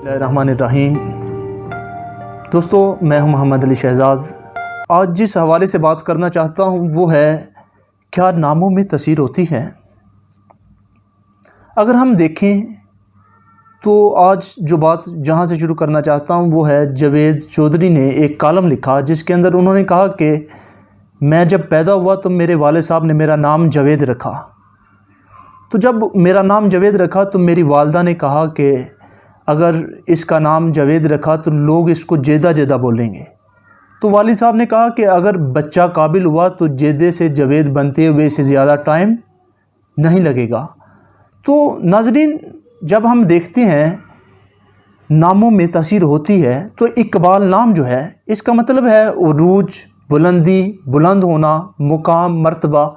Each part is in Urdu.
الرحمن الرحیم۔ دوستو، میں ہوں محمد علی شہزاد۔ آج جس حوالے سے بات کرنا چاہتا ہوں وہ ہے کیا ناموں میں تاثیر ہوتی ہے۔ اگر ہم دیکھیں تو آج جو بات جہاں سے شروع کرنا چاہتا ہوں وہ ہے جاوید چودھری نے ایک کالم لکھا جس کے اندر انہوں نے کہا کہ میں جب پیدا ہوا تو میرے والد صاحب نے میرا نام جاوید رکھا۔ تو جب میرا نام جاوید رکھا تو میری والدہ نے کہا کہ اگر اس کا نام جاوید رکھا تو لوگ اس کو جیدہ جیدہ بولیں گے۔ تو والد صاحب نے کہا کہ اگر بچہ قابل ہوا تو جیدے سے جاوید بنتے ہوئے اسے زیادہ ٹائم نہیں لگے گا۔ تو ناظرین، جب ہم دیکھتے ہیں ناموں میں تاثیر ہوتی ہے تو اقبال نام جو ہے اس کا مطلب ہے عروج، بلندی، بلند ہونا، مقام، مرتبہ۔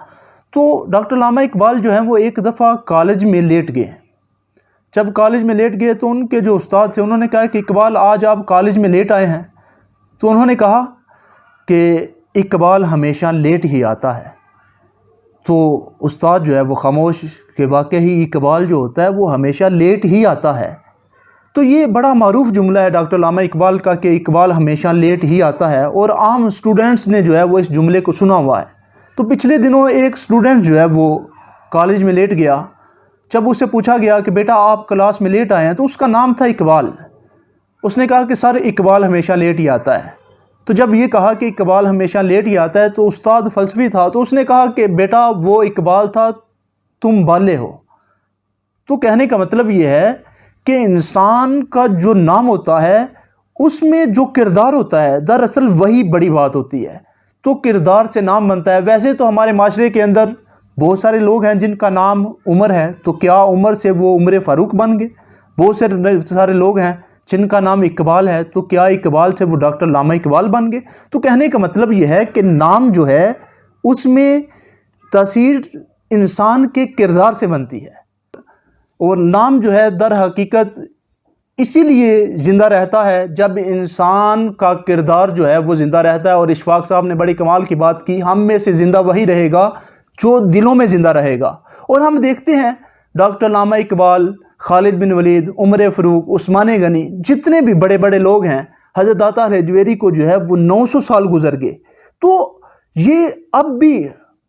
تو ڈاکٹر علامہ اقبال جو ہیں وہ ایک دفعہ کالج میں لیٹ گئے۔ جب کالج میں لیٹ گئے تو ان کے جو استاد تھے انہوں نے کہا کہ اقبال آج آپ کالج میں لیٹ آئے ہیں۔ تو انہوں نے کہا کہ اقبال ہمیشہ لیٹ ہی آتا ہے۔ تو استاد جو ہے وہ خاموش کہ واقعی اقبال جو ہوتا ہے وہ ہمیشہ لیٹ ہی آتا ہے۔ تو یہ بڑا معروف جملہ ہے ڈاکٹر علامہ اقبال کا کہ اقبال ہمیشہ لیٹ ہی آتا ہے، اور عام اسٹوڈنٹس نے جو ہے وہ اس جملے کو سنا ہوا ہے۔ تو پچھلے دنوں ایک اسٹوڈنٹ جو ہے وہ کالج میں لیٹ گیا۔ جب اسے پوچھا گیا کہ بیٹا آپ کلاس میں لیٹ آئے ہیں تو اس کا نام تھا اقبال۔ اس نے کہا کہ سر اقبال ہمیشہ لیٹ ہی آتا ہے۔ تو جب یہ کہا کہ اقبال ہمیشہ لیٹ ہی آتا ہے تو استاد فلسفی تھا، تو اس نے کہا کہ بیٹا وہ اقبال تھا، تم بالے ہو۔ تو کہنے کا مطلب یہ ہے کہ انسان کا جو نام ہوتا ہے اس میں جو کردار ہوتا ہے دراصل وہی بڑی بات ہوتی ہے۔ تو کردار سے نام بنتا ہے۔ ویسے تو ہمارے معاشرے کے اندر بہت سارے لوگ ہیں جن کا نام عمر ہے، تو کیا عمر سے وہ عمر فاروق بن گئے؟ بہت سارے لوگ ہیں جن کا نام اقبال ہے، تو کیا اقبال سے وہ ڈاکٹر علامہ اقبال بن گئے؟ تو کہنے کا مطلب یہ ہے کہ نام جو ہے اس میں تاثیر انسان کے کردار سے بنتی ہے، اور نام جو ہے در حقیقت اسی لیے زندہ رہتا ہے جب انسان کا کردار جو ہے وہ زندہ رہتا ہے۔ اور اشفاق صاحب نے بڑی کمال کی بات کی، ہم میں سے زندہ وہی رہے گا جو دلوں میں زندہ رہے گا۔ اور ہم دیکھتے ہیں ڈاکٹر علامہ اقبال، خالد بن ولید، عمر فاروق، عثمان غنی، جتنے بھی بڑے بڑے لوگ ہیں، حضرت عطا ہجویری کو جو ہے وہ 900 سال گزر گئے۔ تو یہ اب بھی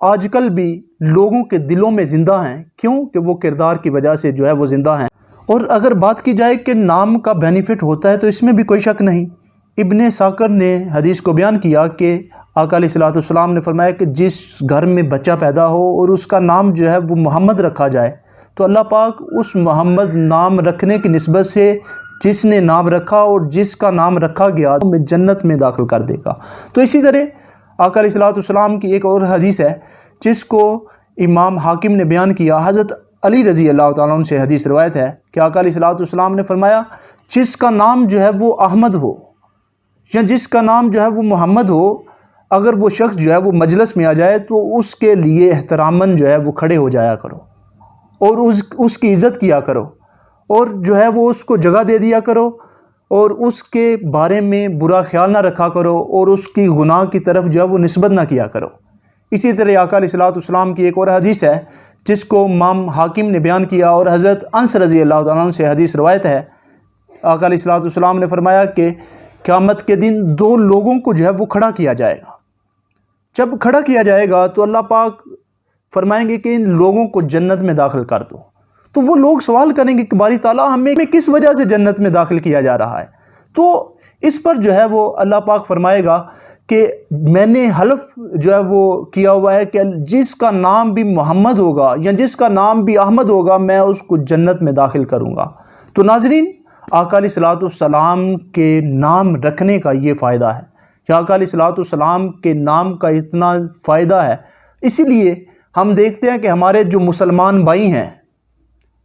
آج کل بھی لوگوں کے دلوں میں زندہ ہیں، کیوں کہ وہ کردار کی وجہ سے جو ہے وہ زندہ ہیں۔ اور اگر بات کی جائے کہ نام کا بینیفٹ ہوتا ہے تو اس میں بھی کوئی شک نہیں۔ ابن ساکر نے حدیث کو بیان کیا کہ آقا علیہ الصلوۃ والسلام نے فرمایا کہ جس گھر میں بچہ پیدا ہو اور اس کا نام جو ہے وہ محمد رکھا جائے تو اللہ پاک اس محمد نام رکھنے کی نسبت سے جس نے نام رکھا اور جس کا نام رکھا گیا میں جنت میں داخل کر دے گا۔ تو اسی طرح آقا علیہ الصلوۃ والسلام کی ایک اور حدیث ہے جس کو امام حاکم نے بیان کیا، حضرت علی رضی اللہ تعالیٰ عنہ سے حدیث روایت ہے کہ آقا علیہ الصلوۃ والسلام نے فرمایا جس کا نام جو ہے وہ احمد ہو یا جس کا نام جو ہے وہ محمد ہو، اگر وہ شخص جو ہے وہ مجلس میں آ جائے تو اس کے لیے احتراماً جو ہے وہ کھڑے ہو جایا کرو اور اس کی عزت کیا کرو، اور جو ہے وہ اس کو جگہ دے دیا کرو، اور اس کے بارے میں برا خیال نہ رکھا کرو، اور اس کی گناہ کی طرف جو ہے وہ نسبت نہ کیا کرو۔ اسی طرح آقا علیہ الصلوۃ والسلام کی ایک اور حدیث ہے جس کو امام حاکم نے بیان کیا، اور حضرت انس رضی اللہ تعالیٰ عنہ سے حدیث روایت ہے۔ آقا علیہ الصلوۃ والسلام نے فرمایا کہ قیامت کے دن دو لوگوں کو جو ہے وہ کھڑا کیا جائے گا۔ جب کھڑا کیا جائے گا تو اللہ پاک فرمائیں گے کہ ان لوگوں کو جنت میں داخل کر دو۔ تو وہ لوگ سوال کریں گے کہ باری تعالیٰ ہمیں کس وجہ سے جنت میں داخل کیا جا رہا ہے؟ تو اس پر جو ہے وہ اللہ پاک فرمائے گا کہ میں نے حلف جو ہے وہ کیا ہوا ہے کہ جس کا نام بھی محمد ہوگا یا جس کا نام بھی احمد ہوگا میں اس کو جنت میں داخل کروں گا۔ تو ناظرین، آقا علیہ الصلوۃ والسلام کے نام رکھنے کا یہ فائدہ ہے، کہ آقا علیہ الصلوۃ والسلام کے نام کا اتنا فائدہ ہے۔ اسی لیے ہم دیکھتے ہیں کہ ہمارے جو مسلمان بھائی ہیں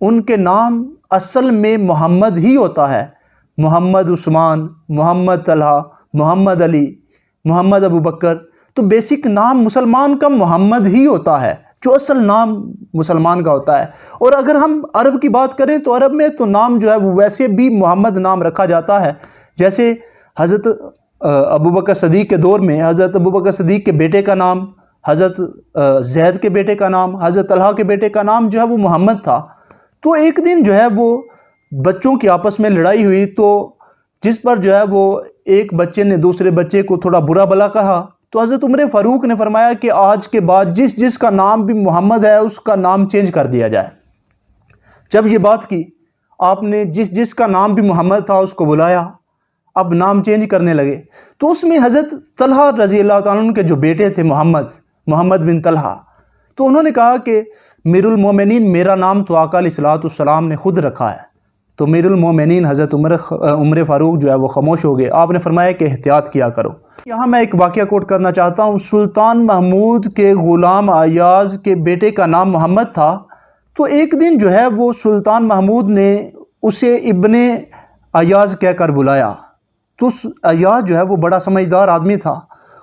ان کے نام اصل میں محمد ہی ہوتا ہے، محمد عثمان، محمد طلحہ، محمد علی، محمد ابو بکر۔ تو بیسک نام مسلمان کا محمد ہی ہوتا ہے، جو اصل نام مسلمان کا ہوتا ہے۔ اور اگر ہم عرب کی بات کریں تو عرب میں تو نام جو ہے وہ ویسے بھی محمد نام رکھا جاتا ہے، جیسے حضرت ابو بکر صدیق کے دور میں حضرت ابو بکر صدیق کے بیٹے کا نام، حضرت زید کے بیٹے کا نام، حضرت طلحہ کے بیٹے کا نام جو ہے وہ محمد تھا۔ تو ایک دن جو ہے وہ بچوں کی آپس میں لڑائی ہوئی تو جس پر جو ہے وہ ایک بچے نے دوسرے بچے کو تھوڑا برا بلا کہا، تو حضرت عمر فاروق نے فرمایا کہ آج کے بعد جس جس کا نام بھی محمد ہے اس کا نام چینج کر دیا جائے۔ جب یہ بات کی آپ نے جس جس کا نام بھی محمد تھا اس کو بلایا، اب نام چینج کرنے لگے، تو اس میں حضرت طلحہ رضی اللہ تعالیٰ عنہ کے جو بیٹے تھے محمد بن طلحہ، تو انہوں نے کہا کہ میر المومنین میرا نام تو آقا علیہ الصلوۃ والسلام نے خود رکھا ہے۔ تو میر المومنین حضرت عمر فاروق جو ہے وہ خاموش ہو گئے۔ آپ نے فرمایا کہ احتیاط کیا کرو۔ یہاں میں ایک واقعہ کوٹ کرنا چاہتا ہوں۔ سلطان محمود کے غلام ایاز کے بیٹے کا نام محمد تھا، تو ایک دن جو ہے وہ سلطان محمود نے اسے ابن ایاز کہہ کر بلایا۔ تو ایاز جو ہے وہ بڑا سمجھدار آدمی تھا،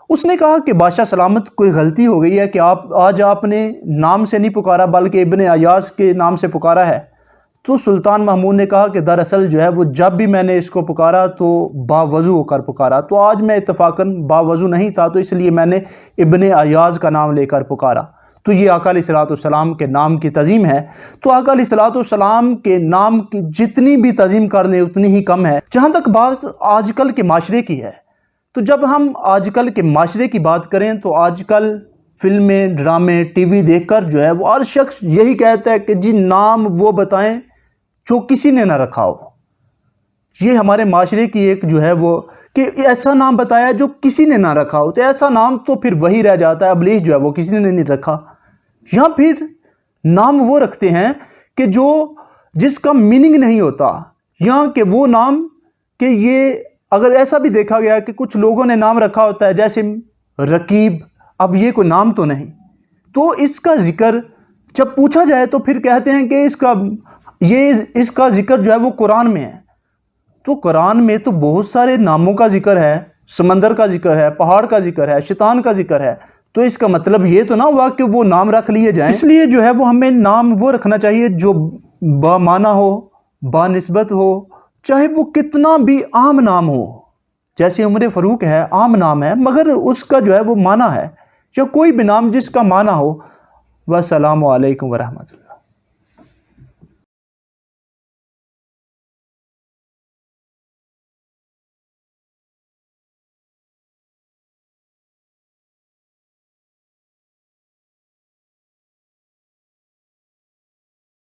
اس نے کہا کہ بادشاہ سلامت کوئی غلطی ہو گئی ہے کہ آج آپ نے نام سے نہیں پکارا بلکہ ابن ایاز کے نام سے پکارا ہے۔ تو سلطان محمود نے کہا کہ دراصل جو ہے وہ جب بھی میں نے اس کو پکارا تو باوضو ہو کر پکارا، تو آج میں اتفاقاً باوضو نہیں تھا تو اس لیے میں نے ابن ایاز کا نام لے کر پکارا۔ تو یہ آقا علیہ الصلوۃ والسلام کے نام کی تعظیم ہے۔ تو آقا علیہ الصلوۃ والسلام کے نام کی جتنی بھی تعظیم کر لیں اتنی ہی کم ہے۔ جہاں تک بات آج کل کے معاشرے کی ہے، تو جب ہم آج کل کے معاشرے کی بات کریں تو آج کل فلمیں، ڈرامے، ٹی وی دیکھ کر جو ہے وہ ہر شخص یہی کہتا ہے کہ جی نام وہ بتائیں جو کسی نے نہ رکھا ہو۔ یہ ہمارے معاشرے کی ایک جو ہے وہ کہ ایسا نام بتایا جو کسی نے نہ رکھا ہو، تو ایسا نام تو پھر وہی رہ جاتا ہے، ابلیس جو ہے وہ کسی نے نہیں رکھا۔ یا پھر نام وہ رکھتے ہیں کہ جس کا میننگ نہیں ہوتا، یا کہ وہ نام کہ یہ اگر ایسا بھی دیکھا گیا کہ کچھ لوگوں نے نام رکھا ہوتا ہے جیسے رقیب، اب یہ کوئی نام تو نہیں، تو اس کا ذکر جب پوچھا جائے تو پھر کہتے ہیں کہ اس کا ذکر جو ہے وہ قرآن میں ہے۔ تو قرآن میں تو بہت سارے ناموں کا ذکر ہے، سمندر کا ذکر ہے، پہاڑ کا ذکر ہے، شیطان کا ذکر ہے، تو اس کا مطلب یہ تو نہ ہوا کہ وہ نام رکھ لیے جائیں۔ اس لیے جو ہے وہ ہمیں نام وہ رکھنا چاہیے جو بامعنی ہو، بانسبت ہو، چاہے وہ کتنا بھی عام نام ہو۔ جیسے عمر فاروق ہے، عام نام ہے مگر اس کا جو ہے وہ معنی ہے، یا کوئی بھی نام جس کا معنی ہو۔ والسلام علیکم ورحمۃ اللہ۔